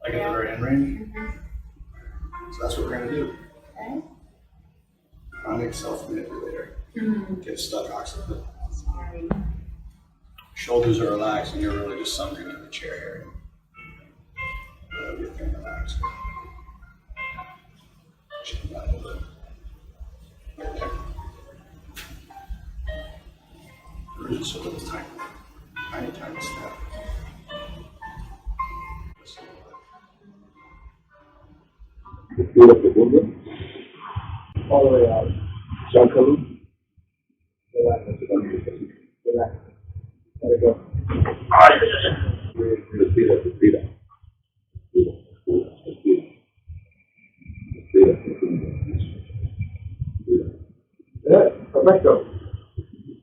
like at the very end range. So that's what we're going to do. Okay. Chronic self-manipulator. Get a stud occiput. Scary. Shoulders are relaxed and you're really just sunken in the chair area. Everything relaxed. Chin down a little bit. Right there. There's just a little tiny step. Respira profundo. All the way out. Gently. Relax. Relax. Let it go. Respira. Respira. Respira profundo. Respira. Perfecto.